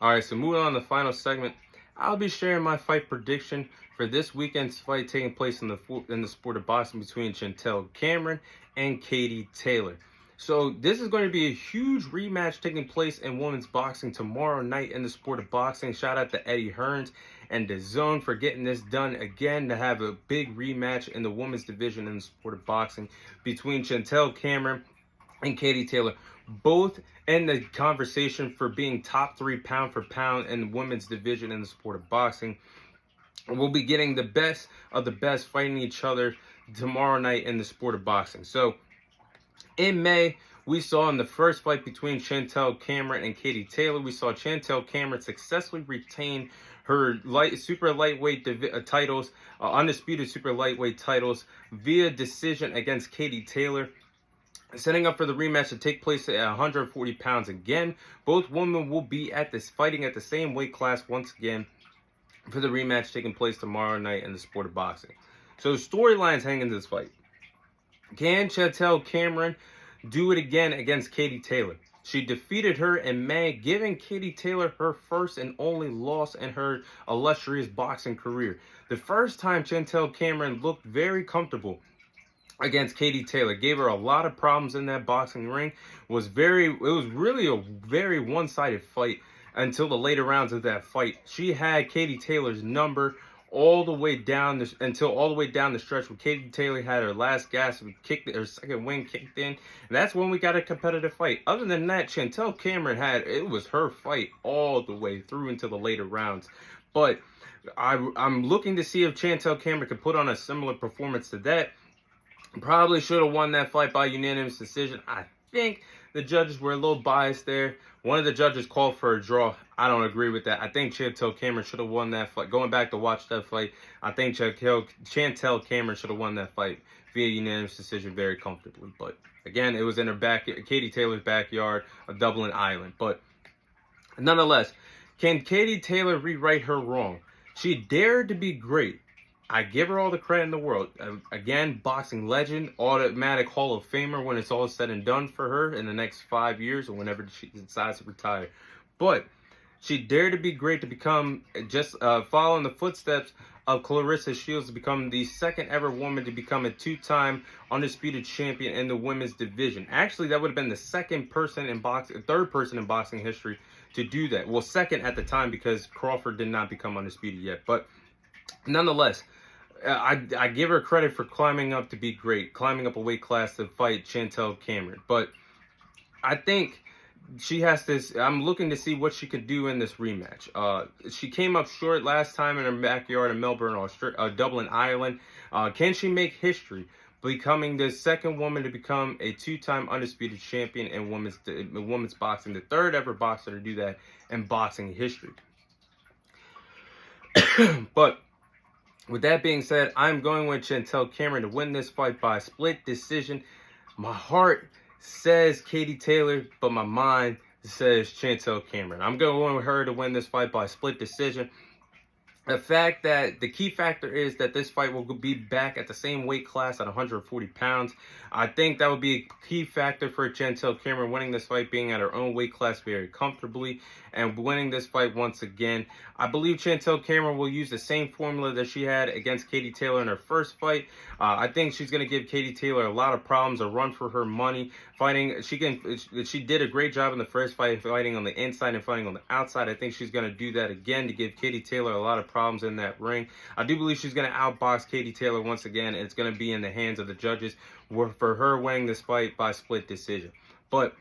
Alright, so moving on to the final segment, I'll be sharing my fight prediction for this weekend's fight taking place in the sport of boxing between Chantelle Cameron and Katie Taylor. So this is going to be a huge rematch taking place in women's boxing tomorrow night in the sport of boxing. Shout out to Eddie Hearns and DAZN for getting this done again to have a big rematch in the women's division in the sport of boxing between Chantelle Cameron and Katie Taylor, both in the conversation for being top 3 pound for pound in the women's division in the sport of boxing. We'll be getting the best of the best fighting each other tomorrow night in the sport of boxing. So in May, we saw in the first fight between Chantelle Cameron and Katie Taylor, we saw Chantelle Cameron successfully retain her super lightweight titles, undisputed super lightweight titles via decision against Katie Taylor, setting up for the rematch to take place at 140 pounds again. Both women will be fighting at the same weight class once again for the rematch taking place tomorrow night in the sport of boxing. So storylines hang into this fight. Can Chantelle Cameron do it again against Katie Taylor? She defeated her in May, giving Katie Taylor her first and only loss in her illustrious boxing career. The first time Chantelle Cameron looked very comfortable against Katie Taylor, gave her a lot of problems in that boxing ring. It was really a very one-sided fight until the later rounds of that fight. She had Katie Taylor's number all the way down the stretch where Katie Taylor had her last gasp, her second win kicked in. And that's when we got a competitive fight. Other than that, Chantelle Cameron it was her fight all the way through into the later rounds. But I'm looking to see if Chantelle Cameron can put on a similar performance to that. Probably should have won that fight by unanimous decision. I think the judges were a little biased there. One of the judges called for a draw. I don't agree with that. I think Chantelle Cameron should have won that fight. Going back to watch that fight, I think Chantelle Cameron should have won that fight via unanimous decision very comfortably. But again, it was in Katie Taylor's backyard of Dublin, Ireland. But nonetheless, can Katie Taylor rewrite her wrong? She dared to be great. I give her all the credit in the world. Again, boxing legend, automatic Hall of Famer when it's all said and done for her in the next 5 years or whenever she decides to retire. But she dared to be great to become, just following the footsteps of Clarissa Shields, to become the second ever woman to become a 2-time undisputed champion in the women's division. Actually, that would have been the third person in boxing history to do that. Well, second at the time because Crawford did not become undisputed yet. But nonetheless, I give her credit for climbing up to be great, climbing up a weight class to fight Chantelle Cameron. But I think she has this. I'm looking to see what she could do in this rematch. She came up short last time in her backyard in Melbourne, Dublin, Ireland. Can she make history, becoming the second woman to become a 2-time undisputed champion in women's boxing, the third ever boxer to do that in boxing history? But with that being said, I'm going with Chantelle Cameron to win this fight by a split decision. My heart says Katie Taylor, but my mind says Chantelle Cameron. I'm going with her to win this fight by a split decision. The key factor is that this fight will be back at the same weight class at 140 pounds. I think that would be a key factor for Chantelle Cameron winning this fight, being at her own weight class very comfortably and winning this fight once again. I believe Chantelle Cameron will use the same formula that she had against Katie Taylor in her first fight. I think she's going to give Katie Taylor a lot of problems, a run for her money. She did a great job in the first fight, fighting on the inside and fighting on the outside. I think she's going to do that again to give Katie Taylor a lot of problems in that ring. I do believe she's going to outbox Katie Taylor once again. It's going to be in the hands of the judges for her winning this fight by split decision. But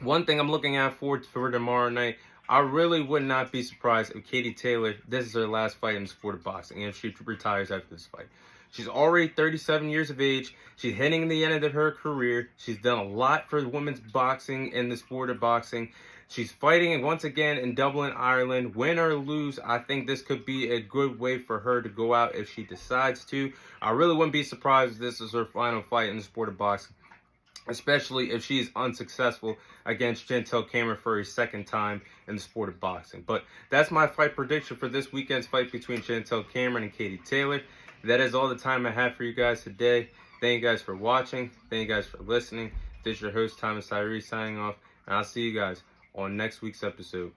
one thing I'm looking out for tomorrow night, I really would not be surprised if Katie Taylor, this is her last fight in the sport of boxing, and if she retires after this fight. She's already 37 years of age. She's hitting the end of her career. She's done a lot for women's boxing in the sport of boxing. She's fighting once again in Dublin, Ireland. Win or lose, I think this could be a good way for her to go out if she decides to. I really wouldn't be surprised if this is her final fight in the sport of boxing, especially if she's unsuccessful against Chantelle Cameron for a second time in the sport of boxing. But that's my fight prediction for this weekend's fight between Chantelle Cameron and Katie Taylor. That is all the time I have for you guys today. Thank you guys for watching. Thank you guys for listening. This is your host, Thomas Tyree, signing off. And I'll see you guys on next week's episode.